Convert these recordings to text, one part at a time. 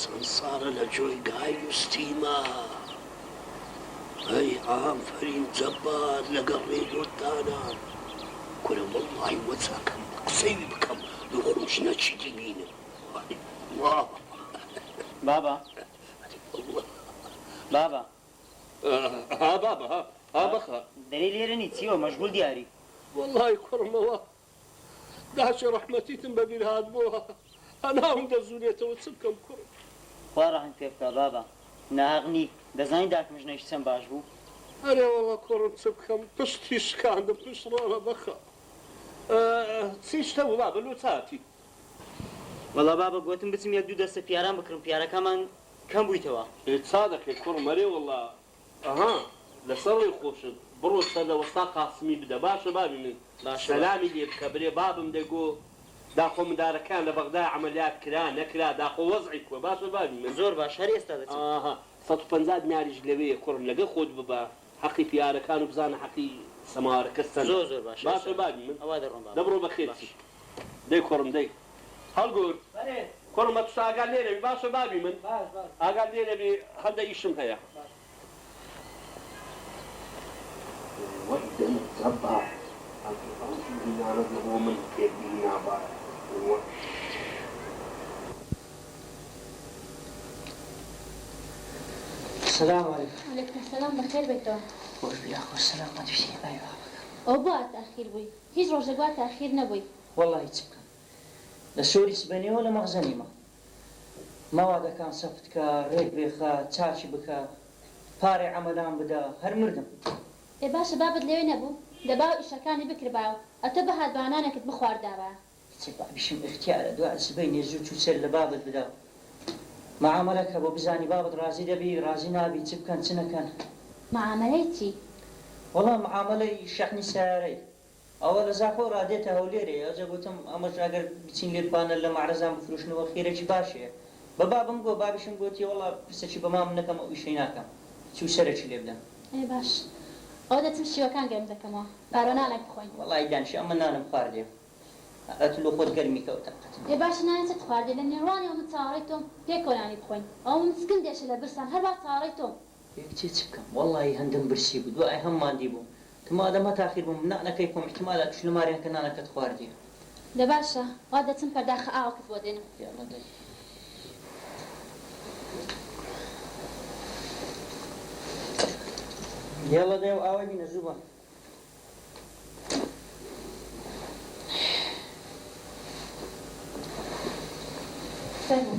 سنسارە لە جۆی گای وستیمە ئەی ئافرین جەبار لەگەڵ ڕێدۆتدانە کورە وەڵڵای وەچاکەم قسەی بکەم لە خۆش نەچیتی بینم بابا بابا ها بابا ها بەخە دەری لێرە نی چیوە مەشغول دیاری وەڵڵای کوڕمەوە داچە ڕەحمەتیتم بەبیر هاتبووە هەناوم دەزورێتەوە چ بکەم کوڕ خوا ڕەحم پێ بکە بابا ناغنی دەزانی داکمژنەیش چەند باش بوو ئەرێ وەڵە کوڕم چ بکەم پشتی شکاندم پشت ڕۆڵە بەخە چیشتە بوو بابە لۆ چاتی وەڵا بابا گوتم بچم یەک دوو دەستە پیاران بکڕم پیارەکەمان کەم بوویتەوە چا دەکەیت کوڕم ئەرێ وەڵا ئەها لەسەر ڕێی خۆشت بڕۆ سەر لە وەستا قاسمی بدە باشە بابی من سەلامی لێ بکە برێ بابم دەگۆ داخۆ مندارەکان لە بەغدا عملیات کرا نەکرا داخۆ وەزعی کووە باشە بابی من زۆر باش هەر ئێستا دەچم 150 دیناریش لەوەیە کوڕم لەگە خۆت ببە حەقی پیارەکان و بزانە حەقی سەماوارەکە سەر زۆر باش باشە بابی من ئەوا دەڕۆم بابا دەبڕۆ بەخێرچی دەی کوڕم دەی هەڵگۆر کوڕم بە تووشە ئاگار لێرەبی باشە بابی من ئاگار لێرەبی هەندە ئیشم هەیە وەدەن زەبار دینارە بۆ من پێبی نابات السلام عليكم. وعليكم السلام بخير بيتو. خوش بيا خوش سلامة تشتي أيوة. أو بوا تأخير بوي. هيج روجا بوا تأخير نبوي. والله يتسبك. لسوري سبني ولا مغزني ما وادا كان صفتك ريك بيخا تشاشي بكا باري عملان بدا هر مردم. إيه باشا بابد لوي نبو. دباو إشاكاني بكر باو. أتبه هاد بانانك بخوار دابا. يتسبع بشم اختيار دواء سبيني يزوج وسر لبابد بدا. معاملك أبو بزاني بابد رازي دبي رازي نابي تبكن سنكن. معاملتي. والله معاملة شحني ساري. أول زاكو راديتها وليري أجا قلتم أمش أقر بتين لير بان اللي معرزان بفلوشنا وخيرة جباشة. بابم قو بابشم قلتي والله بس شي بمام منكم أو شيناكم. شو سرتش اللي بدم. إيه باش. أودا تمشي وكان قرم ذكما. بارونا لك خوي. والله يدانش أما نانم خاردي. أتلو خود قرمي كوتقت. إيه باش نانا تتخاردي لأني رواني ومن صاريتهم بيكولاني بخوي. أو من سكنديش اللي برسان هربا صاريتهم. يكتي تبكم والله هندم برسي بدو أي هم ما نديبو. كما هذا ما تأخير بمنعنا كيفهم احتمالات شو مارين كنا كتخاردي. ده باشا غادة تنفر داخل كيف ودينا. يلا داي. يلا داي وآوي من الزبا. فهموا.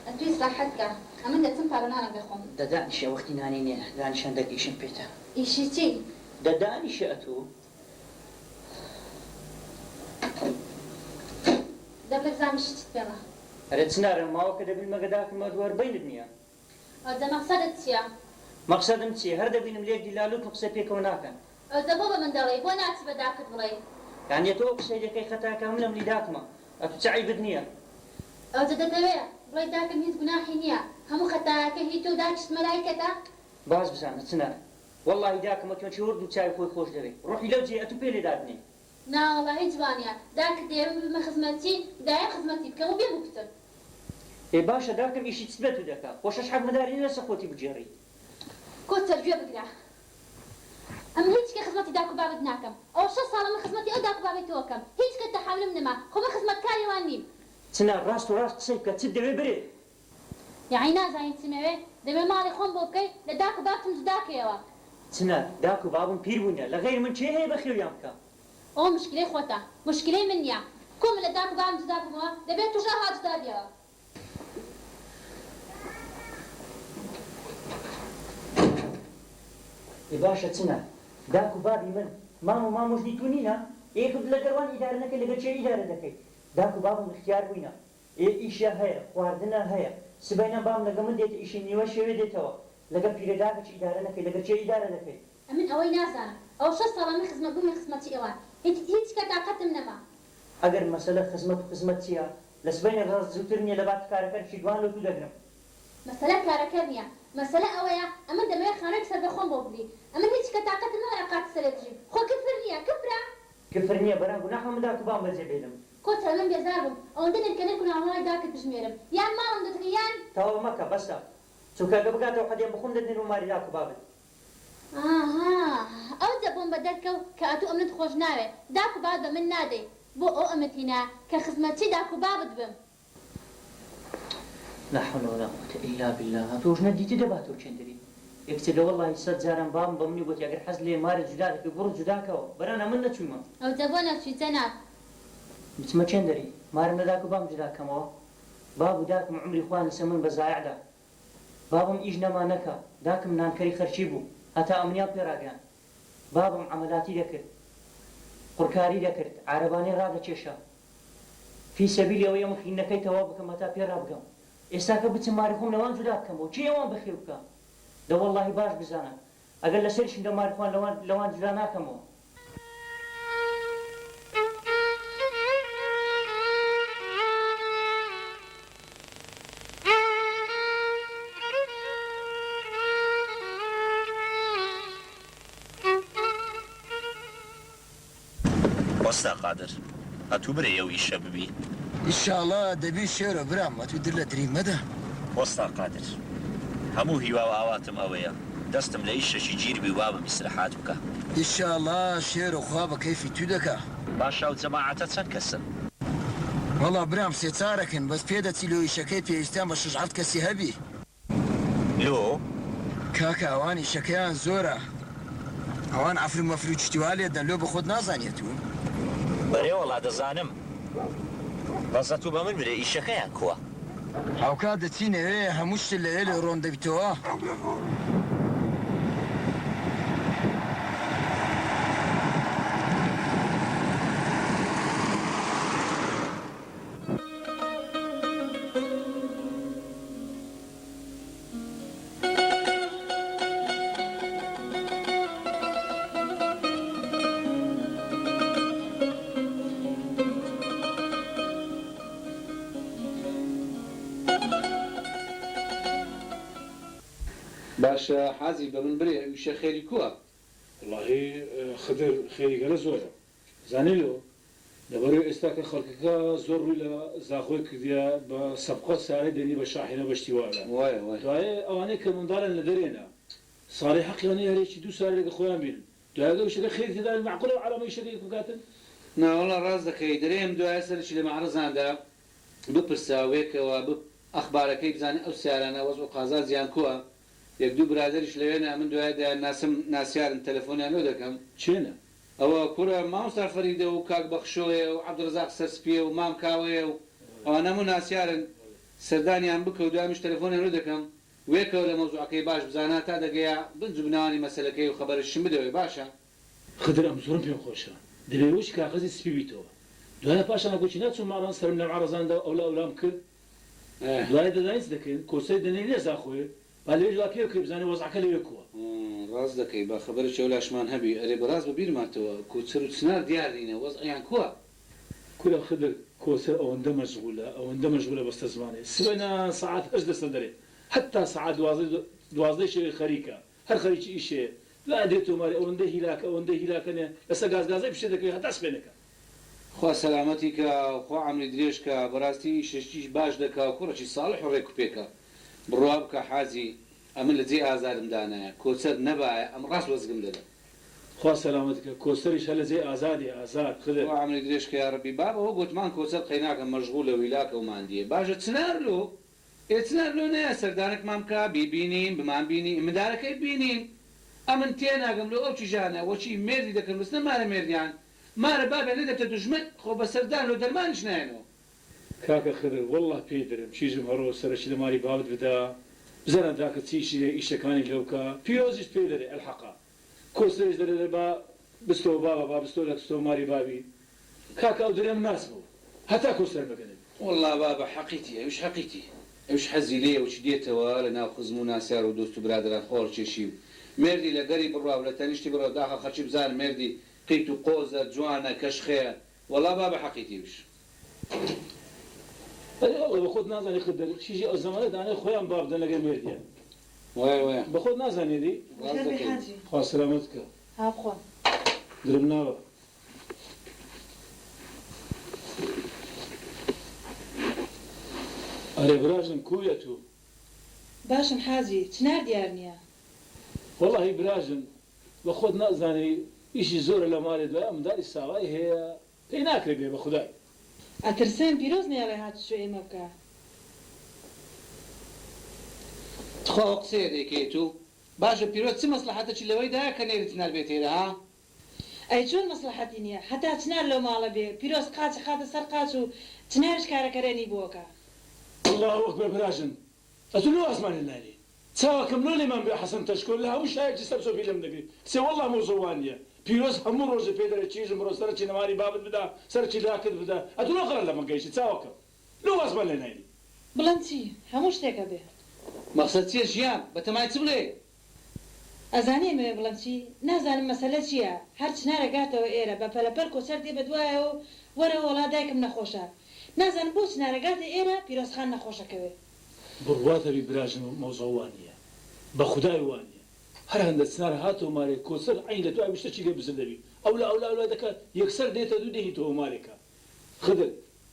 أدري صحتك. أمين ده تنفر أنا بخون. ده دانش يا وقتي نانيني دانش عندك إيشن بيتا. إيشي تي. ده دانش أتو. دبلك زامش تتبلا. رتسنار ما هو كده بالمقداك ما دوار بين الدنيا. هذا مقصد تيا. مقصدم تي هردا بين مليك دلالوك نقصي بيك وناكن. هذا بابا من دلي وانا أعتبر ذاك بلاي. يعني تو قصيدة كي خطاك هم لم لداكما. أتسعي بدنيا. هذا دنيا بلاي ذاك ميز جناحي نيا. هم خطاك هي تو ذاك ملايكة. باز بزانا تسنار. والله ذاك ما كان شهور دو تساوي خوي خوش دري. روحي لو جي أتوبيلي دادني. نا والله جوانيا ذاك ديرم بمخزمتي دايم خدمتي بكم بيبكتب. إيه باشا ذاك إيش تثبتوا ذاك. وش أشحب مدارين لسه خوتي بجري. كوتر جو بقرا. أم هيك كخدمتي ذاك باب دناكم. أو شو صار من خدمتي أو ذاك باب توكم. هيك كنت حامل من ما. خو ما خدمت كاري وانيم. تسنار راس وراس تصيب كتسد بري. يعني نازعين سمعي. دم مالي خون بوكي لذاك باب تمزداك يوا. تسنار ذاك بابم بيرونا لغير من شيء هي بخير يامك. أو مشكلة خوتا مشكلة منيا كم لذاك باب تمزداك ما دبيت وجاه هاد يوا. باشا تسنار ذاك بابي من ما مجديتونينا إيه خد لقروان إدارة نك لقى شيء إدارة دكي ذاك بابم اختيار وينا إيه إيش هيا خواردنا هيا سبينا بام لقى من ديت إيش نيوش شوي ديتوا لقى في رداك إدارة نك لقى شيء إدارة دكي أمين أوي نازانا أو شو صار من خدمة قومي خدمتي إيوان هيك كتاقت منما أجر مسألة خدمتيا لسبينا راس زوترني لبعض كاركر شدوان لو تدقنا مسألة كاركرنيا مسألة أويا أمين دمي خانك سر بخون بوبلي أمين هيك كتاقت من علاقات سرتجي خو كفرنيا كفر نییە بەران گوناحم داکو بام بەجێ بێنم کۆچە من بێزار بووم ئەوەندە نرکەنەر و ناوەڵای داکرد بژمێرم یان ماڵم دەتکە یان تەواو مەکە بەسە چونکەگە بگاتەوە قەدێم بخۆم دەدێن و ماری داکو بابت ئاها ئەو دەبووم بە دەرکەو کە ئەتوو ئەمنت خۆش ناوێ داکو بابت بە من نادەی بۆ ئەو ئەمەتینا کە خزمەتچی داکو بابت بم لا حول ولا قوة إلا بالله تۆش نەدیتی دەباتەوە چێندری یەکچە لە وەڵی سەد جاران بام بە منی گوتی ئەگەر حەز لێ مارە جودا دەکەی بڕۆ جوداکەوە بەرانە من نەچوومە ئەو دەبۆ نەچوویتە ناو بچمە چێندەری مارم نەداکو بام جوداکەمەوە باب و داکم عمری خوان لەسە من بە زایعدا بابم ئیش نەما نەکە داکم نانکەری خەرچی بوو هەتا ئەمنیا پێڕاگەیان بابم عەمەلاتی دەکرد قورکاری دەکرد عارەبانەی ڕادەکێشە فی سەبیلی ئەوەی ئەم خینەکەی تەواو بکەم هەتا پێڕا بگەم ئێستا کە بچم ماری خۆم لەوان جودا بکەمەوە چی ئەوان بەخێو بکە دە وەڵڵاهی باش بزانە ئەگەر لەسەرشم دە ماری خوان لەوان جودا ناکەمەوە وەستا قادر هەتوو برێ ئەو ئیشە ببی ئیشاڵڵا دەبی شێرە برام ئەتوو در لە دریمەدا وەستا قادر هەموو هیوا و ئاواتم ئەوەیە دەستم لە ئیشەشی گیربی و وابم ئیسرەحات بکە ئیشاڵڵا شێر و خوا بە کەیفی تو دەکا باشە و جەماعەتە چەند کەسن وەڵا برام سێ چارەکەن بەس پێدەچی لۆ ئیشەکەی پێویستیان بە شەژعەت کەسی هەبی لۆ کاکە ئەوان ئیشەکەیان زۆرە ئەوان ئەفری مەفری و چتیوالێدەن لۆ بە خۆت نازانێت و بەرێ وەڵا دەزانم بەزە تو بە من برێ ئیشەکەیان کووە ئەوکات دەچینەوێ هەموو شت لەوێ لێ ڕۆن دەبیتەوە باشە حازی بە من برێ ویشە خێری کووە والله خدر خێری گەلە زۆرە زانیلۆ لەبەرەوە ئێستا کە خەڵکەکە زۆر ڕووی لە زاخۆی کردیا بە سەبقەت سارەی دەنی بە شاحینە بەشتیوانە وایە دوایە ئەوانەی کە منداڵن لە دەرێنە ساڵی حەقیانەی هەرێکی دوو سال لەگە خۆیان بینن دوایە وشەکە خێری تێدا معقولە و عەڵەمەی شەکەی بکاتن ناوەڵە ڕاست دەکەی دەرێم دوایە سەرشی لە مەعرەزاندا بپرساوێکەوە ئەخبارەکەی بزانێ ئەو سیارانە وەز و قازا زیان کووە یەک دوو برادریش لەوێنە من دوایدا ناسم ناسیارن تەلەفۆنیان لۆ دەکەم چێنە ئەوە کوورە مامۆستا فەریدە و کاک بەخشۆیە و عەبدوڕەزاق سەرسپیە و مام کاوەیە و ئەوانە هەموو ناسیارن سەردانیان بکە و دوایمیش تەلەفۆنیان لۆ دەکەم وێکەوە لە مەوزوعەکەی باش بزانە تا دەگەیە بنجبناوانی مەسەلەکەی و خەبەرشم بدەوێ باشە خدر ئەم زۆرم پێم خۆشە دەبێوش کاغەزی سپی بیتەوە دوایە پاشان گوتی ناچوو ماڵان سەرم لەم عەرەزاندا ئەولا ئەولام کرد دوایە دەدانیت دەکەن کۆسەی دەنێ لێ زاخۆیە با لێژ وا پێ بکەی بزانێ وەزعەکە لەوێ کووە ڕاست دەکەی با خەبەرە چێو لاشمان هەبی ئەرێ بەڕاست بە بیرماتەوە کوچەر و چنار دیارینە وەزعیان کووە کورە خدر کۆسەر ئەوەندە مەشغولە بەستە زمانێ سبەینا سەعات 8 دەستە دەرێت حتا سەعات 12 شەوی خەریکە هەر خەریکی ئیشێ لا دێتۆ ماری ئەوەندە هیلاکەنێ لەسەر گازگازای پشتێ دەکەی هەتا سپێنەکە خوا سەلامەتی کە خوا عەمری درێژکە بەڕاستی شەشتیش باش دەکا کوڕەکی ساڵح و ڕێکوپێکە بڕوا بکە حازی ئەمن لە جێ ئازارم دانایە کۆچەر نەبایە ئەم ڕاست وەزگم دەدە خوا سەلامەتکە کۆسەریش هە لە جێ ئازادی ئازاد خدر خوا عەمری درێژکە یا ڕەبی بابەوە گوتمان کۆچەر قەیناکە مەشغوڵ لە ویلاکە و ماندیە باشە چنار لۆ چنار لۆ نەیە سەردانێکمان بکە بیبینین بمان بینی مدارەکەی بینین ئەمن تێناگەم لۆ ئەو چیژانە وەچی مێردی دەکەن بستە مارە مێردیان مارە بابێ نەدەبتە دوژمن خۆ بە سەردان لۆ دەرمانیش نایەنەوە کاکە خدر وەڵڵا پێی دەرم چیزم هەڕۆ سەرەکی لە ماری باوت بدا بزانە داکە چیشی ئیشەکانی لەوکە پیۆزیش پێ دەرێ ئەلحەقا کۆسەریش دەرێ با بستەوە بابە با بستۆ لە کستۆ ماری بابی کاکە ئەو دەرێم ناس بوو هەتا کۆسەر بەکەنێت والله بابە حەقیتی ئەوش حەقیتی ئەوش حەزی لێ وچ دێتەوە لە ناو خزم و ناسیار و دۆست و برادران خۆڕ چێشی و مێردی لە گەری بڕوا و لە تەنیشتی بڕۆ داخە خەرچی بزان مێردی قیت و قۆزە جوانە کەشخەیە والله بابە حەقیتی وش بە خۆت نازانی خدر چیژی ئەو زەمانە دانێ خۆیان با بدەن لەگەر مێردیان وایە بە خۆت نازانێدی ڕاست دەکەی خوا سەلامەت بکە هاوخۆ درم ناوە ئەرێ براژم کویە تو باشم حاجی چنار دیار نییە وەڵاهی براژم بە خۆت نازانی ئیشی زۆرە لە ماڵێ دوای ئەمداری ساوای هەیە پێی ناکرێ بێ بە خودای ئەترسێن پیرۆز نێڵێ هات شوێ ئێمە بکە خۆ قسەیە دەیکەیت و باشە پیرۆز چ مەسلحەتێکی لەوەیدایە کە نێری چنار بێت ئێرە ها ئەی چۆن مەسلحەتی نییە هەتا چنار لەو ماڵە بێ پیرۆز قاچ خاتە سەر قاچ و چنارش کارەکەرێنی بۆکە الله وەکبەر براژم ئەتو لۆ ئاسمانی نانی چاوەکەم لۆ لێمان بێ حەسەن تەشکۆل لە هەموو شایەکی سەر سۆفی لەم دەگری سێ وەڵڵا مۆزەوان نییە پیرۆز هەموو ڕۆژە پێ دەرە چیزم ڕۆ سەرچی نەماری بابت بدا سەرچی لاکت بدا ئەتو لۆ قەرە لە مەگەیشتی چاوەکەم لۆ ئاسمان لێ نانی بڵند چی هەموو شتێکە بێ مەقسەد چییە ژیان بە تەمای چ بڵێ ئەزانێ مێ بڵند چی نازانم مەسەلە چییە هەر چنارەگاتەوە ئێرە بە پەلەپەل کۆسەر دێ بە دوایەوە وەرە وەڵا دایکم نەخۆشە نازانم بۆ چنارەگاتە ئێرە پیرۆزخان نەخۆشەکەوێ بڕواتەوی براژم مۆزەوان نییە بە خودای وانە هەر هەندە چنار هاتەوە مارێ کۆسەر عین لە دوای شتێکی لێ بزن دەبی ئەو لە ئەولا دەکە یەکسەر دێتە دوو دێهیتەوە مارێکە خدر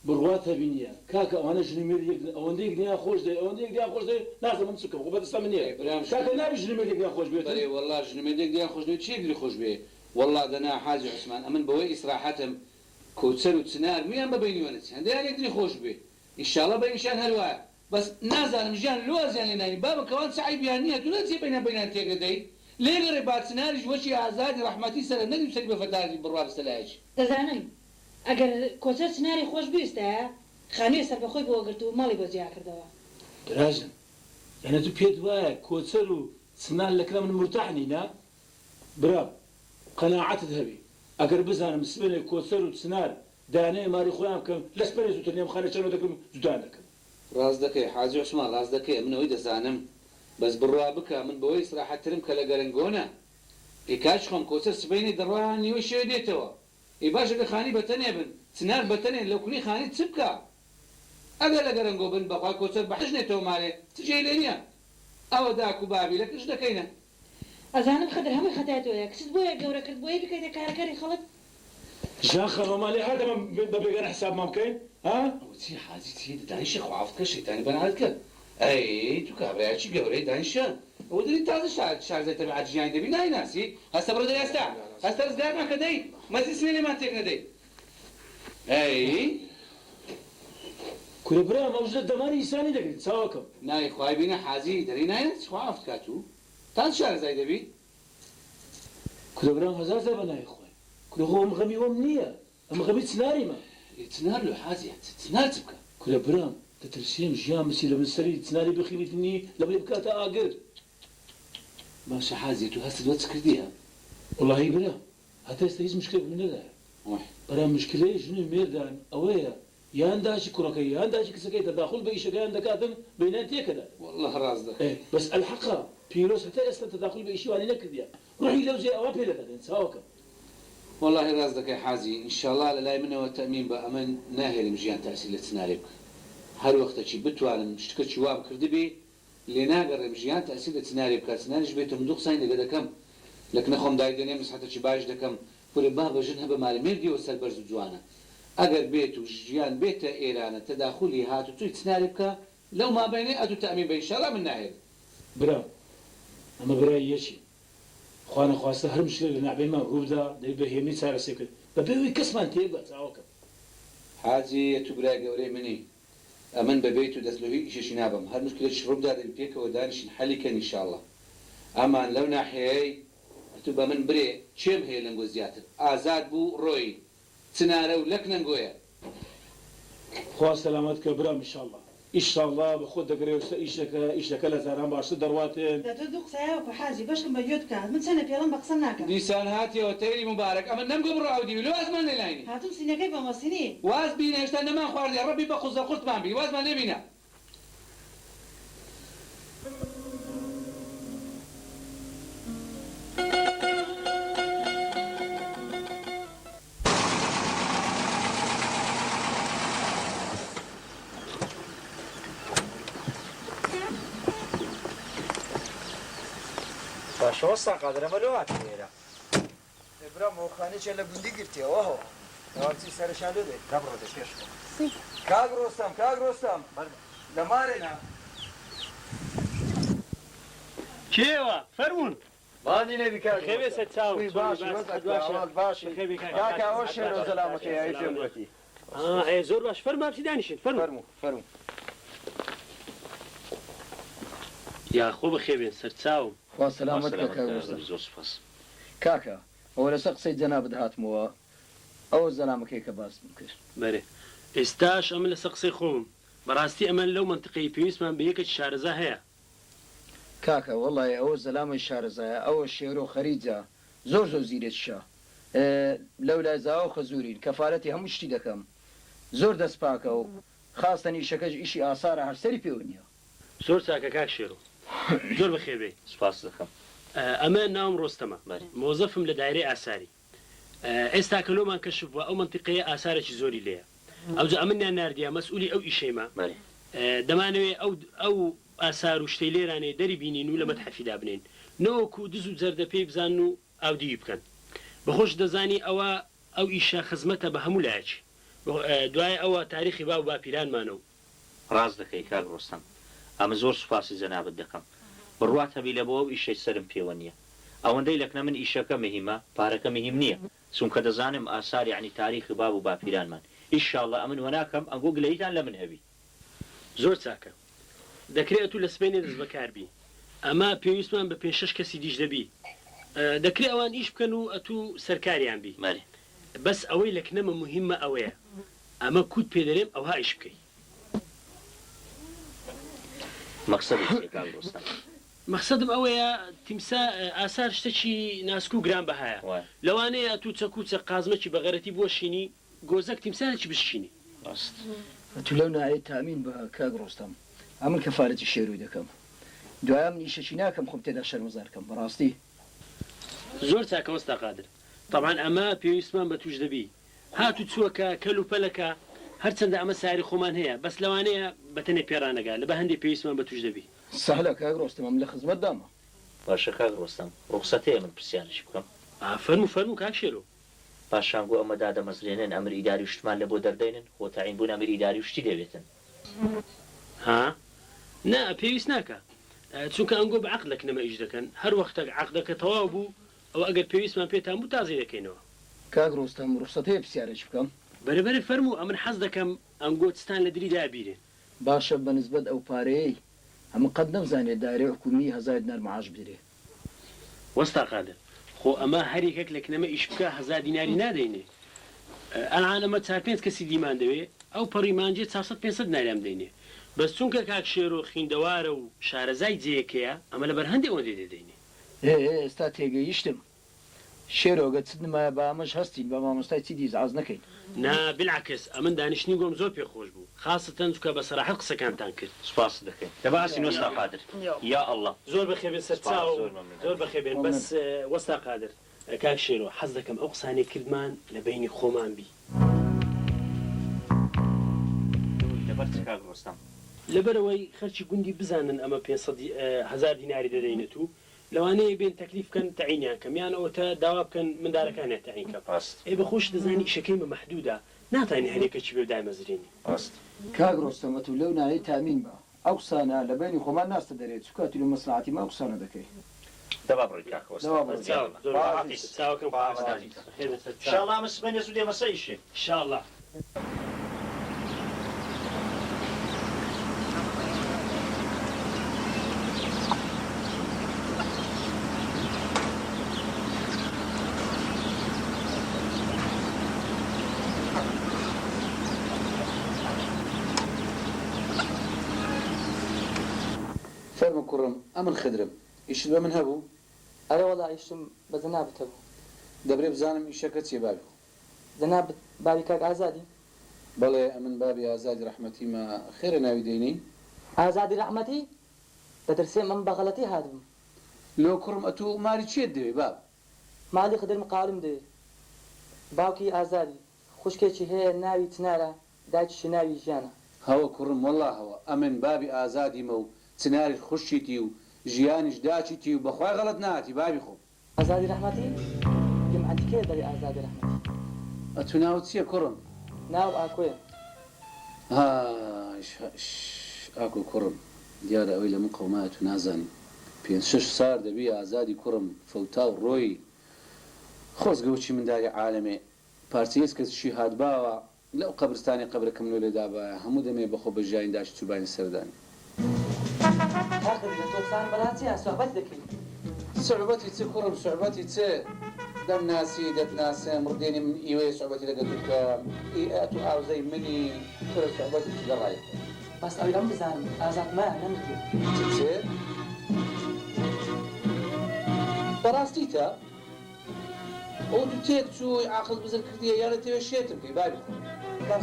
بڕواتە بینیە کاکە ئەوانە ژنمێر ئەوەندەیەک دنیا خۆش دێ ئەوەندەیەک دنیا خۆش دێ نازەمە چکەم خۆ بەدەستە من نییە کاکە نابی ژنمێر دنیا خۆش بێت بەێ وەڵا ژنمێردێک دنیا خۆش بێت چێگری خۆش بێ وەڵا دەنا حاجی عوسمان ئەمن بەوەی ئیسراحەتم کۆچەر و چنار میان بەبینیوەنە هەندێک یەکدری خۆش بێ ئیشاڵە بەیشان هەروایە بەس نازانم ژیان لۆزیان لێ نانی بابەکەوان سعیبیان نییە تو نەچێ بینان تێگەدەی لێگەڕێ بارچناریش وەشی ئازادی ڕەحمەتی سەرە نەدیم سەری بە فەرداری بڕوا بەسەلایەکی دەزانم ئەگەر کۆچەر چناری خۆش بیستایە خانووی سەربەخۆی بۆ گرت و ماڵی بۆ جیا کردەوە براژم یعنی تو پێت وایە کۆچەر و چنار لەکرا من مرتاحنی نا برا قەناعەتت هەبی ئەگەر بزانم سبێنێ کۆچەر و چنار دانەیە ماری خۆیان بکەم لەس پەرێ زووتر نێم خانە چەنەوە دەکەم جودان دەکەم ڕاست دەکەی حاجی عوسمان ڕاست دەکەی منەوەی دەزانم بەس بڕوا بکە من بەوەی ئیسراحەتترم کە لە گەرنگۆنە ئێکاش خۆم کۆچەر سبەینی دەڕوان نیوەی شێوە دێتەوە ئێ باشەکە خانی بەتەنێ بن چنار بەتەنێ لەو کونی خانی چ بکە ئەگەر لە گەرنگۆ بن بەخوا کۆچەر بەحژنێتەوە مارێ چجێ لێ نییە ئەوە داک و بابی لە کش دەکەینە ئەزانم خەدر هەمووی خەتایەتەوەیە کچت بۆیە گەورە کرد بۆیە بکەیتە کارەکەری خەڵک ژان خەڵۆما لێ هەردەمە بە بێگەنە حسابمان بکەین ها چی حاجی چی دانیشە خوافتکە شەیتانی بەنات کرد ئەی تو کابراایکی گەورەی دانیشە ئەوە دەری تازە شارزای تەبیعەت ژیانی دەبی نایناسی هەستە بڕۆ دەری هەستا هەستە ڕزگار ناکە دەی مەسی سوێ لێمان تێک نەدەی ئەی کورە برام ئەو ژە دەمانی ئیسانی دەگریت چاوەکەم نای خوای بینە حاجی دەری ناینات خوافت کات و تاز شارزای دەبی کورە برام هەزار زە بەنای خۆی کورە خۆ ئەم غەمی وەم نییە ئەم غەمی چناریمە چنار لە حاجی چنار چ بکە کورە برام دەترسیم ژیان مسی لە بنسەری چناری بخیریتنی لەبێ بکاتە ئاگر باشە حاجی تو هەستت وە چ کردیە وڵاهی برا هەتا ئێستا هیچ مشکلێک نەدایە بەرام مشکلەی ژنی مێردان ئەوەیە یان داشی کوڕەکەی یان داشی کچەکەی تەداخل بە ئیشەکەیان دەکاتن بینان تێکەدا والله ڕاست دەکەی بەس ئەلحەقا پیرۆز هەتا ئێستا تەداخل بە ئیشیوانی نەکردیە ڕۆحی لەو جێ ئەوە پێ دەکاتن چاوەکەم والله ڕاست دەکەی حاجی ئینشاءالله لە لای منەوە تەمین بە ئەمن ناهێنم ژیان تاسی لە چنارێ بکە هەر وەختەکی بتوانم شتەکەی وا بکردبێ لێ ناگەڕێم ژیان تاسی لە چنارێ بکە چناریش بێتە من دوو قسانی لەگە دەکەم لەکنە خۆم دایدێنێ مسحەتێکی باش دەکەم پورێ با بەژن هەبە مالی مێردیەوە سەر بەرز و جوانە ئەگەر بێت و ژیان بێتە ئێرانە تەداخلی هاتو توی چنارێ بکە لەو مابینێ ئەتو تەمین بە ئینشاءالله من ناهێن برا ئەمە برای یەکی خوا نەخواستە هەر مشکلێک لە نابێمان ڕوودا دەی بەهێمنی چارەسێ کرد بە بێەوەی کەسمان تێگە چاوەکەم حاجی تو برای گەورەی منی ئەمن بەبێت و دەستلەوەی ئیشەشی نابم هەر مشکلێکی ڕوودا دەبی پێکەوە دانیشن حەلیکەن ئینشاءالله ئەمان لەو ناحیەیەی تو بە من برێ چێم هەیە لەنگۆ زیاتر ئازاد بوو ڕۆی چنارە و لەک نەنگۆیە خوا سەلامەت کە برام ئینشاءالله ئیشاءالله بە خۆت دەگرێت ئیشەکە لە زاران باشتر دەڕواتێن دەتۆ دوو قسایەوە بە حاجی بەشم بە گوێت بکات من چەنە پێڵم بە قسە ناکەم دیسان هاتیەوە تەیری مبارەک ئەمە نەمگۆ بڕاودی لە وازمان لێلاینی هاتوم سینەکەی بە مەسینی واز بینە هێشتا نەمان خواردی ڕەبی بە قوزە قورتمان بی وازمان لێبینە باشەوە ساقادرەمە لەو هاتوێرە برا مۆخانێکە لە گوندی گرتیەوە هەوە ئەوچی سەرشان لێ دێت دەبڕۆ دە پێش کاک ڕۆستەم لمارنا کێوە فەرمونون مانی نبی کاک خێوێ سەر چاو باش باش کاک ئەوە شێرە زەلامەکەی پێم گوتی زۆر باش فەرما بچی دانیشن فەرمو فەرمو یا خۆ بەخێوێن سەر چاوم خوا سەلامەت بە کاک ڕۆستەم زۆر سپاس کاکە ئەوە لەسەر قسەی جەنابەت هاتمەوە ئەوە زەلامەکەی کە باس کرد بەرێ ئێستاش ئەمە لەسەر قسەی خۆم بەڕاستی ئەمە لەو منطقەی پێویستمان بە یەکێک شارەزا هەیە کاکە وەڵی ئەوە زەلامی شارەزایە ئەوە شێرۆ خەریجە زۆر زیرێت شا لەو لای زاوە خەزورین کەفارەتی هەموو شتی دەکەم زۆر دەست پاکە و خاستەن ئیشەکەش ئیشی ئاسارە هەرسەری پێوە نییە زۆر چاکە کاک شێرۆ زۆر بەخێبێ سپاس دەکەم ئەمە ناوم ڕۆستەمە مۆزەفم لە دایرەی ئاساری ئێستا کەلۆمان کەشف بووە ئەو منطقەیە ئاسارێکی زۆری لێیە ئەوجا ئەمنیان ناردیە مەسئولی ئەو ئیشەیمە دەمانەوێت ئەو ئاسار و شتەی لێرانێ دەری بینین و لە مەتحەفیدا بنین نەوەکو دز و جەردە پێی بزان و ئاودی بکەن بەخۆش دەزانی ئەو ئیشە خزمەتە بە هەموو لایەکی دوای ئەوە تاریخی با و باپیرانمانە و ڕاست دەکەی کاک ڕۆستەم ئەمە زۆر سوپاسی جەنابەت دەکەم بڕوات هەبی لە بۆ ئەو ئیشەی سرم پێوە نییە ئەوەندەی لەکنە من ئیشەکە مهمە پارەکە مهم نییە چونکە دەزانم ئاسار یعنی تاریخی باب و باپیرانمان ئیشاڵڵا ئەمن وەناکەم ئەنگۆ گلەیتان لە من هەبی زۆر چاکە دەکرێت و لە سبینێ دەست بەکاربی ئەمە پێویستمان بە 5-6 کەسی دیش دەبی دەکرێت ئەوان ئیش بکەن و ئەتوو سەرکاریان بی بەس ئەوەی لەکنەمە مهمە ئەوەیە ئەمە کووت پێدەرێم ئەوها ئیش بکەی مەقسەدم ئەوەیە تیمسا ئاسار شتێکی ناسک و گران بەهایە لەوانەیە تو چەکوچە قازمەکی بەغەرەتی بۆشینی گۆزەک تیمسانێکی بشینی تو لەو نایە تامین بە کاک ڕۆستەم ئەمن کەفارەتی شێروی دەکەم دوایە من ئیشەکی ناکەم خۆم تێدا شەرمەزارکەم بەڕاستی زۆر چاکە وەستا قادر طبعا ئەمە پێویستمان بە توش دەبی هاتو چووەکە کەل و پەلەکە هەرچەندە ئەمە ساری خۆمان هەیە بەس لەوانەیە بەتەنێ پێرانەگا لە بە هەندێک پێویستمان بە توش دەبی سەهلە کاک ڕۆستەم ئەم لە خزمەت دامە باشە کاک ڕۆستەم ڕوخسەتەیە من پرسیارشی بکەم فەرمو کاک شێرۆ پاشانگۆ ئەمە دادەمەزرێنن ئەمر ئیداری شتمان لە بۆ دەردەینن خۆ تاعین بوون ئەمر ئیداری شتی دەوێتن ها نا پێویست ناکە چونکە ئەنگۆ بە عەقلەک نەمە ئیش دەکەن هەر وەختە عەقدەکە تەواو بوو ئەو ئەگەر پێویستمان پێتان بوو تازی دەکەینەوە کاک ڕۆستەم ڕوخسەتەیە پرسیارێک بکەم بەرەبەر فەرموو ئەمن حەز دەکەم ئەنگۆچستان لە دری دابیرێ باشە بەنسبەت ئەو پارەیەی ئەمە قەت نەمزانێت دارێ حکومی 1000 دینار معاش بدرێ وەستا قادر خۆ ئەمە هەرێکێک لە کنەمە ئیش بکە 1000 دیناری نادەینێ ئەلان ئەمە 4-5 کەسی دیمان دەوێ ئەو پەڕیمانجێ 400-500 ناریان دەینێ بەس چونکە کاک شێرۆ خیندەوارە و شارەزای جێیەکەیە ئەمە لەبەر هەندێک ئەوەندێ دەدەینێ ئێستا تێگەیشتم شێرۆگە چ نمایە بە ئەمەش هەستین بە مامۆستای چی دیزعاز نەکەین نا بالعکس ئەمن دانیشتنی گۆم زۆر پێخۆش بوو خاستەن چکە بە سەراحەت قسەکانتان کرد سپاس دەکەین دەباسی وەستا قادر یا ئەڵڵا زۆر بەخێبێن سەرچاو زۆر بەخێبێن بەس وەستا قادر کاک شێرۆ حەز دەکەم ئەو قسانەی کردمان لە بینی خۆمان بی لەبەر چ کاک ڕۆستەم لەبەرەوەی خەرچی گوندی بزانن ئەمە 500 دیناری دەدەینێت و لەوانەیە بێن تەکلیف بکەن تەعینیان کەمیان ئەوەتە داوا بکەن مندارەکانیان تەعین کە ئێ بەخۆش دەزانی ئیشەکەی بە مەحدودە ناتوانێت هەرێکەکی بێ دامەزرێنی کاک ڕۆستەمە تو لەو نایە تامین بە ئەو قسانە لە بینی خۆمان ناستە دەرێت چکە تو لە مەسلحەتی ما قسانە دەکەی دەبا بڕۆی کاک ڕۆستەم ئەمە سبەنێ زوو دێمە سەر ئیشێ ئینشاءڵڵا فەرمە کوڕم ئەمن خدرم ئیشت بە من هەبوو ئەرە وەڵا ئیشتم بە جەنابەت هەبوو دەبرێ بزانم ئیشەکە چێ بابی جەنابەت بابی کاک ئازادی بەڵێ ئەمن بابی ئازادی ڕەحمەتیمە خێرە ناوی دەینی ئازادی ڕەحمەتی دەترسێ من بە غەڵەتی هاتبووم لۆ کوڕم ئەتوو ماری چێت دەوێ باب مالی خدرم قالم دەوێت باوکی ئازادی خوشکێکی هەیە ناوی چنارە دایکیشی ناوی ژیانە هەوە کوڕم وەڵا هەوە ئەمن بابی ئازادیمە و چناری خوشیتی و ژیانیش داچیتی و بەخوای غەڵەت ناتی بابی خۆ ئازادی ڕەحمەتی جمعەتی کێ دەڵێ ئازادی ڕەحمەتی ئەتو ناوت چییە کوڕم ناو ئاکۆیە ئاکۆ کوڕم دیارە ئەوەی لە من قەومایەت و نازانی 5-6 سار دەبی ئازادی کوڕم فەوتا و ڕۆی خۆزگەوچی منداگە عالەمێ پارچەیەس کەسشی هاتباوە لەو قەبرستانی قەبرەکەم لۆ لێدابایە هەموو دەمێ بەخۆ بەژیانی داشت چوبانی سەردانی تۆسان بەڵاتی سوحبەت دەکەین سوحبەتی چ کوڕم سوحبەتی چ دەم ناسی دەتناسە مڕدێنی من ئیوەیە سوحبەتی لەگەڵ بکەم ئەت و ئاوزەی منی تۆ سوحبەتی چ لەڕای بەس ئەوی ئەم بزانم ئازاد ما نەمردێ چ بەڕاستی تا ئەو دوو تێک چووی عاقڵ بزر کردیە یانە تەوێ شێتم بکەی بابی خۆ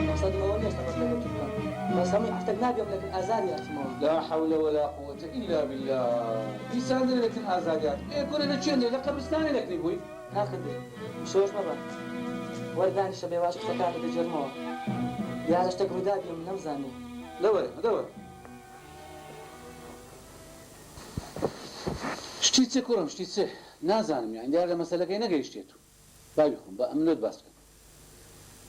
مەقصدمەوە نییە سەبەت لەگەڵ بکەم بەس هەمووی هەفتەک نابێم لەکن ئازاری هاتمەوە لا حول ولا قوة إلا بالله دیسان دەرێ لەکن ئازادیات کۆرە لە چێن لە قەبرستانی لەکنی بووی کاکردێ شۆش مەبە وەردانیشە بێواش قسەکاتە دەجێرمەوە یاە شتێک ڕوودا بێ من نەمزانێ لەوەرە شتی چه کوڕم شتی چه نازانم یان دیار لە مەسەلەکەی نەگەیشتێت و بابی خۆم بە ئەمنۆت باس بکەم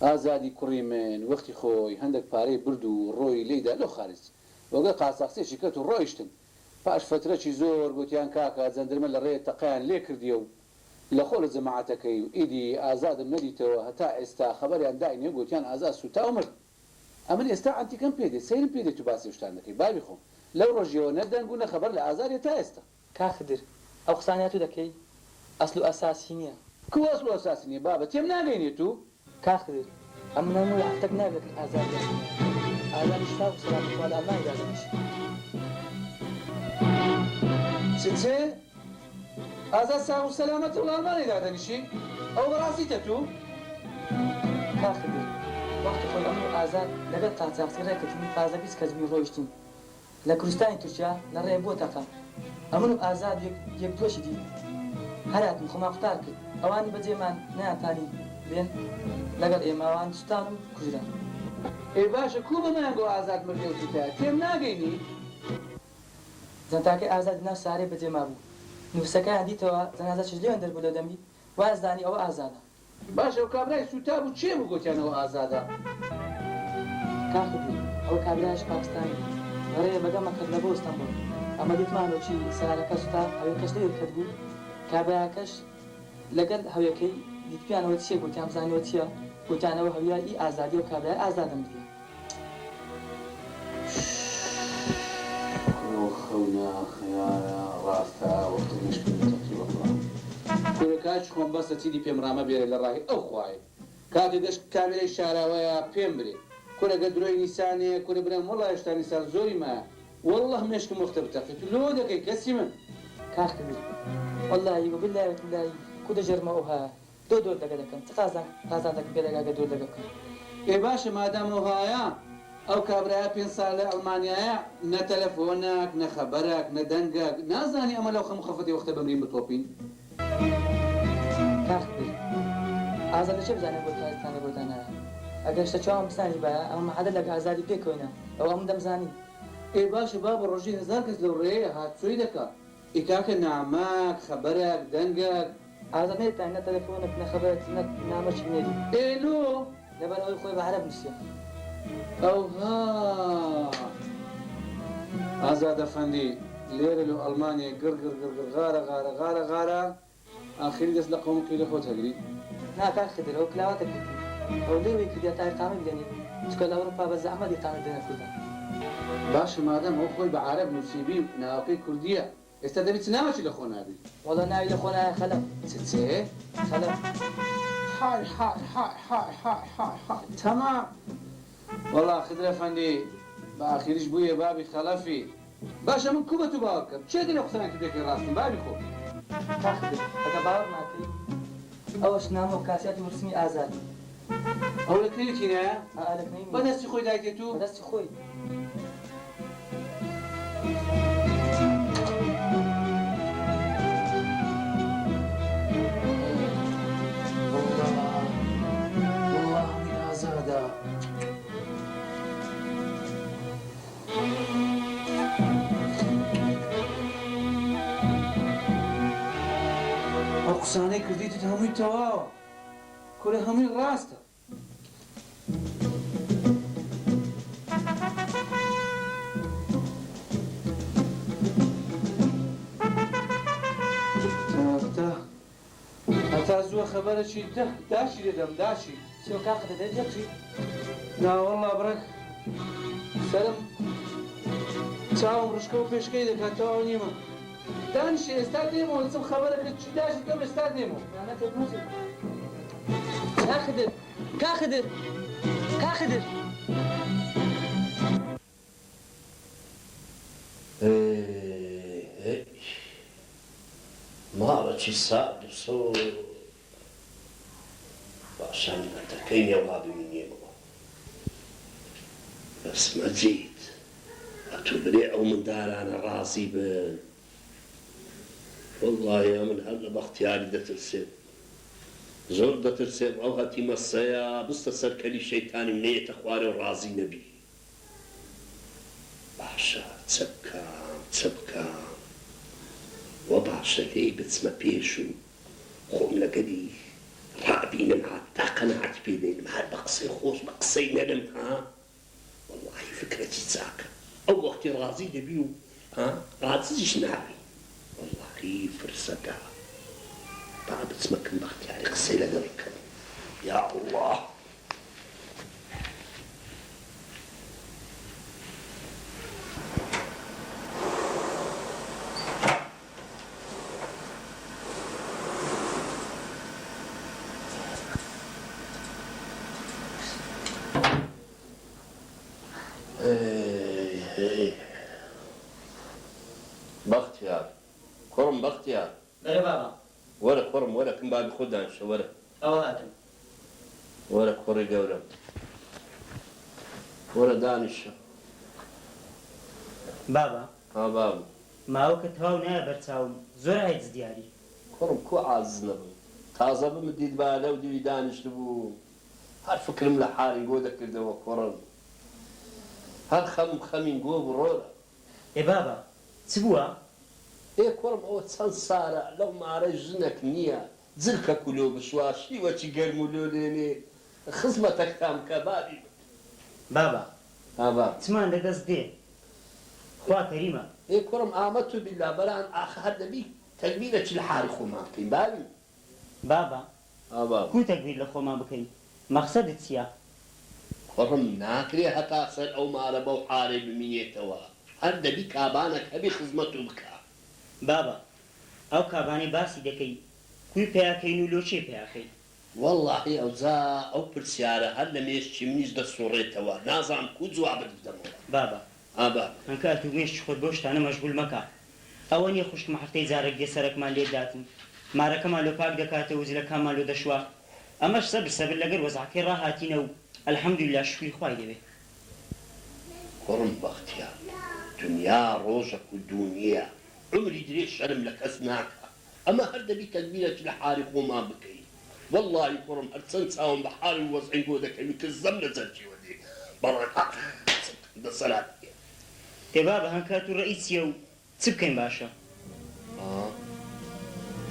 ئازادی کوڕی من وەختی خۆی هەندێک پارەی برد و ڕۆی لێدا لەو خارج وەگە قاساقسێکی کەت و ڕۆیشتن پاش فترەکی زۆر گوتیان کاکە جەندەرمە لە ڕێ تەقیان لێ کردیە و لە خۆ لە جەماعەتەکەی و ئیدی ئازادم نەدیتەوە هەتا ئێستا خەبەریان داینێ گوتیان ئازاد سوتا مرد ئەمن ئێستا ئەنتیکەم پێدێت سەیرم پێدێت و باسی شتان دەکەی بابی خۆم لەو ڕۆژیەوە نەدەنگ و نەخەبەر لە ئازادێ تا ئێستا کاخدر ئەو قسانیات و دەکەی ئەسل و ئەساسی نییە کو ئەسل و ئەساسی نییە بابە تێم ناگەینێت و کاخدر ئەم نەمووی هەفتەک نابێت ئازادی ئازادی شتا و سەلامەتوە لە ئەڵمانی دادەنیشت چێ ئازاد ساغ و سەلامەت و لە ئەڵمانی دادەنیشی ئەو بەڕاستیتە تو کاخدر وەختی خۆی ئەم ئازاد لەگەڵ قاچاقچی ڕێککەوتنی تازە 20 کەس بووین ڕۆیشتین لە کوردستانی تورکیا لە ڕێ بۆ تەقە ئەمن و ئازاد یەک دۆشی دی هەراتم خۆما قوتار کرد ئەوانی بەجێمان ناتانی بێن لەگەڵ ئێماوان سوتان و کوژران ئێ باشە کو بەمایان بۆ ئازاد مردێ و سوتایە تێم ناگەینی زەنتاکەی ئازادی ناو سارێ بەجێما بوو نووسەکەیان دیتەوە جەنازە چ لێوەن دەربوو لە دەمی وازدانی ئەوە ئازادە باشە و کابرای سوتا بوو چێ بوو گوتیانەوە ئازادە کاخدر ئەو کابرایش پاکستانی ڕێ بەگەمە کرد لە بۆ ئەستەمبول ئەمە دیتمانەوەچی سەرارەکە سوتا هەوێ کەس لێ کرد بوو کابراکەش لەگەڵ هەویەکەی دیتپیانەوە چیە گوتیان بزانەوە چییە گوتیانەوە هەویایی ئازادی و کابرای ئازادم دیە خەونە خەیارە ڕاستە وەختیش کورەکاچ خۆم بەسە چیدی پێم ڕامە بێرە لە ڕاهی ئەو خوایە کاتی دەشت کامێرەی شاراوەیە پێم برێ کورەگە درۆی نیسانێ کورە برێم وەڵای هێشتا نیسان زۆری مایە والله مێشکم وەختە بتەقێت لۆ دەکەی کەسی من کاخدر والله وبالله وتالله کو دەژێرمەوە هەیە دۆر دەگە دەکەم چ قازانەکە پێدەگاگە دۆر دەگە بکەم ئێ باشە مادام وهایە ئەو کابرایە 5 ساڵ لە ئەڵمانیایە نە تەلەفۆنەک نە خەبەرێک نە دەنگەک نازانی ئەمە لەو خەم خەفەتی وەختە بمرین بتۆپین کاخدر ئازادە چه بزانێت بۆ کارستانە بۆدانایە ئەگەر شتە چاوم بسانی باە ئەمە حەدە لەگە ئازادی پێکەوەینە ئەوە من دەمزانی ئێ باشە با بە ڕۆژی 1000 کەس لەو ڕێیە هاتچۆی دەکات ئیکاکە نامەک خەبەرێک دەنگەک ئازاد نێتان نە تەلەفۆنێک نە خەبەرێک نە نامەچ نێری ئێلۆ لەبەر ئەوەی خۆی بە عەرەب نووسیە ئەوها ئازاد ئەفەندی لێرە لە ئەڵمانیا گڕگڕ غارە ئاخری دەست لە قەومەکەی لە خۆت هەگری ناکاخدر ئەو کلاواتە کردی ئەو لێوەی کردیا تا ئیقامە بدەنێت چکە لە ئەوروپا بە زەحمەت ئیقامە دێنە کوردان باشە مادەم ئەو خۆی بە عەرەب نووسیبی و ناوەکەی کوردیە ئێستا دەبێت ناوەچی لە خۆ نابی وەڵا ناوی لە خۆ نایە خەلەف چێ خەلەف تەمام وەڵا خدر ئەفەندی بە ئاخریش بوویە بابی خەلەفی باشە من کو بە تو باوە بکەم چێتی لە قسەناکی پێکەی ڕاستن بابی خۆ کاخدر ئەگە باوەڕ ناکەی ئەوەش نامە و کاسیاتی ورسمی ئازاد ئەو لە کلینیکینایە لەکنەی بەدەستی خۆی دایکێت و بەدەستی خۆی ئەو قسانەی کردیتت هەمووی تەواوە کورە هەمووی ڕاستە زووە خەبەرەکی داشی دەدەم داشی چۆ کاقدە دەجە چی ناوەڵا بڕک سەرم چاوم ڕشکە و پێشکەی دەکاتەوە نیمە دانیشە ئێستا دێمەوە چم خەبەرەکە چی داشی دەم ئێستا دێمەوە کاخدر کاخدر کاخدر ماڵەکی ساد و سۆ باشان نەتەکەی نێوا ببینێمەوە بەس مەجید ئەتو برێ ئەو مندارانە ڕازی بن وەڵڵاهی من هەر لە بەختیاری دەترسێت زۆر دەترسێت ئەو هەتی مەسەیە بستە سەرکەلی شەیتانی نەیەتە خوارێ و ڕازی نەبی باشە چە بکەم وە باشە لێی بچمە پێش و خۆم لەگەلی ڕابینم هەتا قەنەعەت پێ بێنم هەر بە قسەی خۆش بە قسەی نەرم وەڵڵاهی فکرەتی چاکە ئەو وەختی ڕازی دەبی و ڕازیش نابی وەڵڵاهی فرسەکە با بچمەکەم بەختیاری قسەی لەگەڵ بکەم یا الله بەختیار کوڕم بەختیار بەرە بابا وەرە کوڕم وەرە کەم بابی خۆ دانیشە وەرە ئەوە هاتم وەرە کوڕی گەورەم وەرە دانیشە بابا بابم ماوە کە تەواو نایە بەرچاوم زۆر هایت دیاری کوڕم کو عاز نەبم تازە بمدید با لەو دیوی دانیشت بوو هەر فکرم لە حالی گۆ دەکردەوە کوڕم هەر خەمین گۆ بڕۆرە ئێ بابا چ بووە کوڕم ئەوە چەند سارە لەو مارە ژنێک نییە جلکە کولۆ بشوا شیوەکی گەرم و لۆلێنێ خزمەتەکتان کە بابی بابا چمان لەدەست دێ خوا کەریمە کوڕم ئامەت و بیلا بەران ئاخر دەبی تەکبیرەکی لە حالی خۆمان بکەین بابی بابا کو تەکبیر لە خۆمان بکەین مەقسەدت چییە کوڕم ناکرێ هەتا سەر ئەو مارە بەو حالێ بمینێتەوە هەر دەبی کابانێک هەبی خزمەت و بکە بابا ئەو کابانی باسی دەکەی کوی پێیاکەین و لۆچێ پێیاکەین وەڵڵاهی ئەوجا ئەو پرسیارە هەر لە مێشتی منیش دەسوڕێتەوە نازانم کو جوابت بدەمەوە بابا هەنکات و مێشتی خۆت بۆ شتانە مەشغول مەکە ئەوە نییە خوشکمە هەفتەی جارێک دێ سەرەکمان لێ داتن مارەکەمان لۆ پاک دەکاتەوە و زلەکانمان لۆ دەشوە ئەمەش سەبر لەگەر وەزعەکەی ڕاهاتینە و ئەلحەمدوللا شکری خوای دەوێ کوڕم بەختیار دنیا ڕۆژێک و دونیە عمری درێ شەرم لە کەس ناکە ئەمە هەر دەبی تەکبیرێکی لە حالی خۆمان بکەین وەڵڵاهی کوڕم هەر چەند چاوم بە حالی وەزعی گۆ دەکەوی کە زەم لە جەرجیوە دێ بەڕێقا دەسەلات تێ بابە هەنکات و ڕەئی چییە و چ بکەین باشە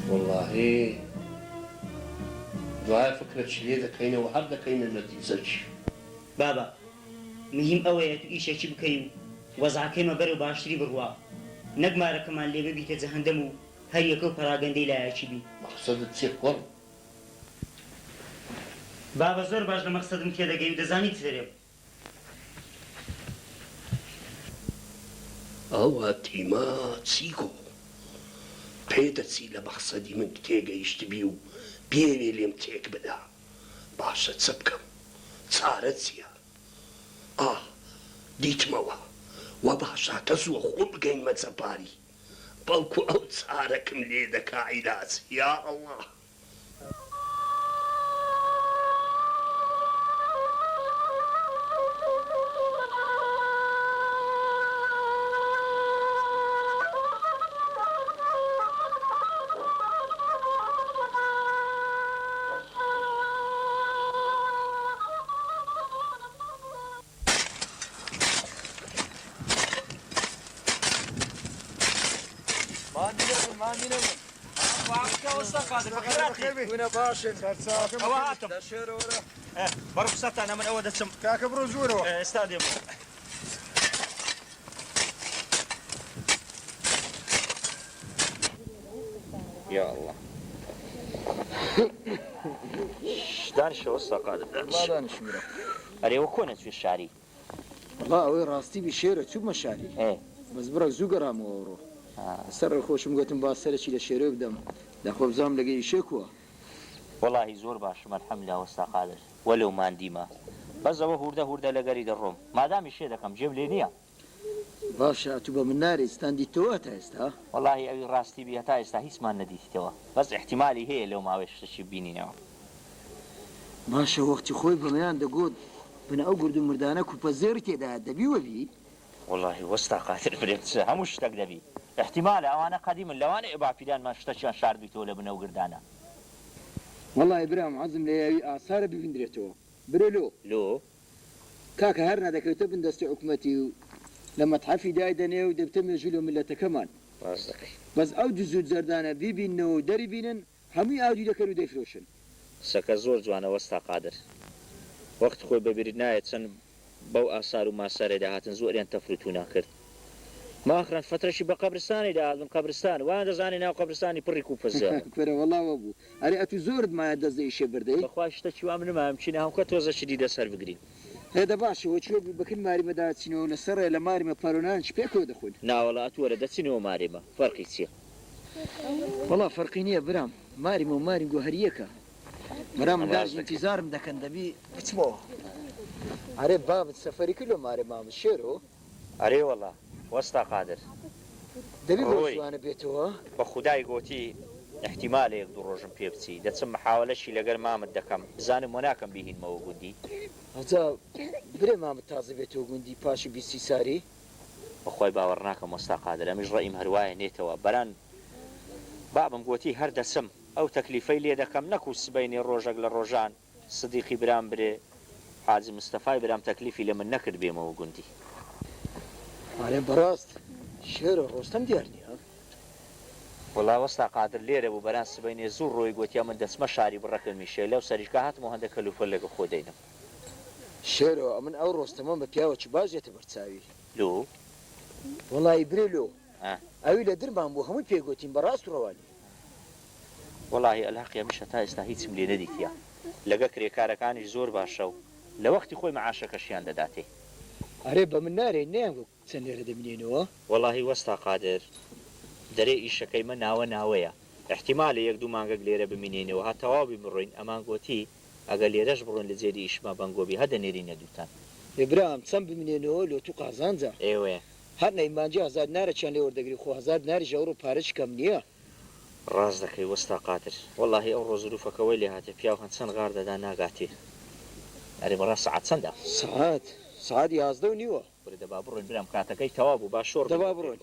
وەڵڵاهی دوایە فکرەکی لێ دەکەینەوە هەر دەکەینە نەتیجەکی بابا مهم ئەوەیە تو ئیشێکی بکەین و وەزعەکەیمە بەرەو باشتری بڕوا نەک مارەکەمان لێ ببیتە جەهەندەم و هەر یەکە و پەراگەندەی لایەکی بی مەقسەدت چێ کوڕ بابا زۆر باش لە مەقسەدم تێدەگەی و دەزانی چ دەرێ ئەوە تیما چیکۆ پێدەچی لە مەقسەدی من تێگەیشتبی و پێوێ لێم تێک بدا باشە چ بکەم چارە چییە دیتمەوە وە باشاتە زووە خۆ بگەین مەجەباری بەڵکو ئەو چارەکم لێ دەکا عیلاج یا ئەڵڵا برخصتها أنا من أول دسم كاك بروزورو استاديوم يا الله دانیشە وەستا قادر دانیشمرە ئەرێوە کۆنە توێ شاری والله ئەوەی ڕاستی بشێرە چوومە شاری بەس بڕە زوو گەڕامەوە ڕۆ سەر خۆشم گوتم با سەرەکی لە شێرە بدەم داخۆ بزانم لەگەی شێکووە وەڵاهی زۆر باشم ئەلحەمدوللا وەستا قادر وەلەو ماندیمە بەس ئەوە هوردە لەگەری دەڕۆم مادامی شێ دەکەم جێم لێ نییە باشە تو بە من نارێستان دیتەوە تا ئێستا وەڵاهی ئەوی ڕاستی بێ تا ئێستا هیچمان نەدیتەوە بەس احتیمالی هەیە لەو ماوەی شتێکی بینینەوە باشە وەختی خۆی بەمەیان دەگوت بنە ئەو گورد و مردانە کوپە زێری تێدا دەبی وەبی وەڵاهی وەستا قادر برێت هەموو شتێک دەبی احتیمالە ئەوانە قەدیمن لەوانە ئێباپیرانمان شتەکیان شاردویتەوە لە بنەو گردانە وەڵی برام عەزم لە یاوی ئاسارە ببیندرێتەوە برێ لۆ کاکە هەر نادەکەوتە بندەستی حکومەتی و لە مەتحەفی دای دەنێ و دەبتە مێژوو لە ملەتەکەمان بەس ئەو جزود زەردانە بیبینەوە و دەریبینن هەمووی ئاودی دەکەن و دەیفرۆشن سەکە زۆر جوانە وەستا قادر وەخت خۆی بەبیرت نایەت چەند بەو ئاسار و ماسەرێدا هاتن زۆریان تەفروت و ناکرد ماخران فترەشی بە قەبرستانی داهاتم قەبرستان وان دەزانێ ناو قەبرستانی پڕی کوپەزە کوێرە وەڵاوە بوو ئەرێ ئەتو زۆرت مایە دەست ئیشێ بردەی بەخوا شتێکی وام نمایم چینە هەوکە تۆزە شدی دەسەر بگرین هێدە باشە وەچێ بکن ماریمەدا چینەوە لەسەرێ لە ماریمە پارۆنان چ پێکەوە دەخۆین ناوەڵات وەرە دەچینەوە مارێمە فەرقی چییە وەڵا فەرقی نییە برام ماریمە و مارین گۆهەریەکە برام داژ انتیزارم دەکەن دەبی بچمەوە ئەرێ بابت سەفەری کرد لە مارێ مامە شێرۆ ئەرێ وەڵا وەستا قادر دەبی بۆوانە بێتەوە بە خودای گوتی احتیمالەیەک دوو ڕۆژم پێ بچی دەچم محاولەشی لەگەر مامت دەکەم بزانم وە ناکەم بیهینمەوە گوندی ئەجا برێ مامت تازە بێتەوە گوندی پاشی بیستی ساری بەخۆی باوەڕ ناکەم وەستا قادر ئەمیش ڕەئیم هەروایە نێتەوە بەران بابم گوتی هەر دەسم ئەو تەکلیفەی لێ دەکەم نەکو سبەینی ڕۆژێک لە ڕۆژان سدیقی برام برێ حاجی مستەفای برام تەکلیفی لە من نەکرد بێمەوە گوندی ئارێ بەڕاست شێرە ڕۆستەم دیار نییە وڵا وەستا قادر لێرە بوو بەران سبەینێ زوو ڕۆی گوتیا من دەچمە شاری بڕەکەمیشێ لەو سەریشکە هاتمەوە هەندێک کەلوفەر لەگە خۆ دەینم شێرەوە من ئەو ڕۆستەمە بە پیاوە چ باشێتە بەرچاوی لۆ وڵی برێ لۆ ئەوی لە درمان بوو هەمووی پێگوتین بەڕاست و ڕەوانی وەڵی ئەلحەقیە میشە تا ئێستا هیچم لێ نەدیتە لەگە کرێکارەکانیش زۆر باشە و لە وەختی خۆی مەعاشەکەشیان دەداتێ ئەرێ بە من نارێ نیان چەند لێرە دەبینێنەوە وەڵی وەستا قادر دەرێ ئیشەکەی من ناوەیە احتیمالە یەک دوو مانگەک لێرە بمینێنەوە ها تەواوی بڕۆین ئەمان گوتی ئەگەر لێرەش بڕۆن لە جێری ئیشما بەنگۆبی هەدە نێرینە دووتان ێبرام چەند بمینێنەوە لۆ تو قازانجا ئێوێ هەر نەیمانجی هەزار نارە چیان لێ وەردەگری خۆ هەزار ناری ژەور و پارەش کەم نییە ڕاز دەکەی وەستا قادر وەڵی ئەو ڕۆزروفەکەەوەی لێ هاتە پیاو هەند چەند غار دەدا ناگاتێ ئەرێ بەڕا سعات چەندە سعات 11 نیوە دەبا بڕۆین برام کاتەکەی تەوا بوو با شۆڕ دەبا بڕۆین